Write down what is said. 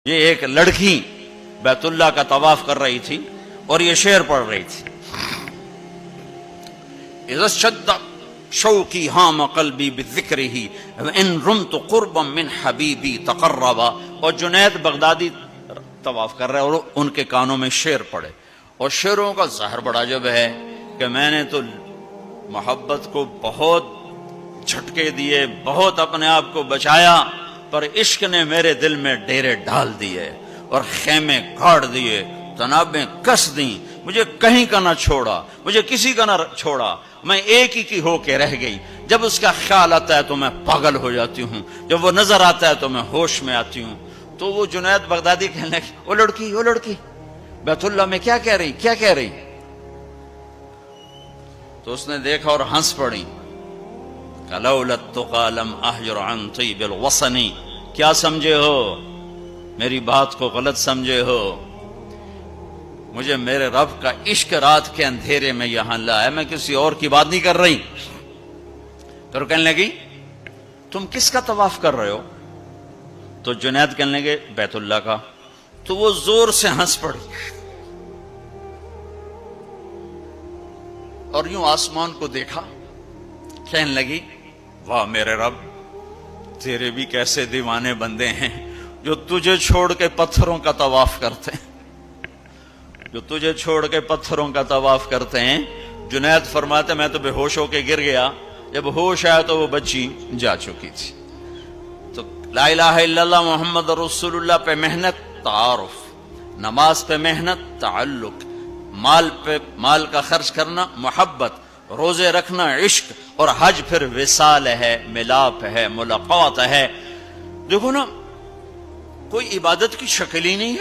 یہ ایک لڑکی بیت اللہ کا طواف کر رہی تھی اور یہ شعر پڑھ رہی تھی، اذا شد شوقی ہام قلبی بذکرہ ان رمت قربا من حبیبی تقربا۔ اور جنید بغدادی طواف کر رہے اور ان کے کانوں میں شعر پڑے، اور شعروں کا ظاہر بڑا جب ہے کہ میں نے تو محبت کو بہت جھٹکے دیے، بہت اپنے آپ کو بچایا، پر عشق نے میرے دل میں ڈیرے ڈال دیے اور خیمے گاڑ دیے، تنابیں کس دیں، مجھے کہیں کا نہ چھوڑا، مجھے کسی کا نہ چھوڑا، میں ایک ہی کی ہو کے رہ گئی۔ جب اس کا خیال آتا ہے تو میں پاگل ہو جاتی ہوں، جب وہ نظر آتا ہے تو میں ہوش میں آتی ہوں۔ تو وہ جنید بغدادی کہنے لگی، وہ لڑکی بیت اللہ میں کیا کہہ رہی؟ تو اس نے دیکھا اور ہنس پڑی، لولا التقى لم اهجر عن طيب الوطن۔ کیا سمجھے ہو؟ میری بات کو غلط سمجھے ہو، مجھے میرے رب کا عشق رات کے اندھیرے میں یہاں لایا، میں کسی اور کی بات نہیں کر رہی۔ تو کہنے لگی تم کس کا طواف کر رہے ہو؟ تو جنید کہنے لگے بیت اللہ کا۔ تو وہ زور سے ہنس پڑی اور یوں آسمان کو دیکھا، کہنے لگی واہ میرے رب، تیرے بھی کیسے دیوانے بندے ہیں جو تجھے چھوڑ کے پتھروں کا طواف کرتے ہیں، جو تجھے چھوڑ کے پتھروں کا طواف کرتے ہیں۔ جنید فرماتے میں تو بے ہوش ہو کے گر گیا، جب ہوش آیا تو وہ بچی جا چکی تھی۔ تو لا الہ الا اللہ محمد رسول اللہ پہ محنت تعارف، نماز پہ محنت تعلق، مال کا خرچ کرنا محبت، روزے رکھنا عشق، اور حج پھر وصال ہے، ملاپ ہے، ملاقات ہے۔ دیکھو نا، کوئی عبادت کی شکل ہی نہیں ہے۔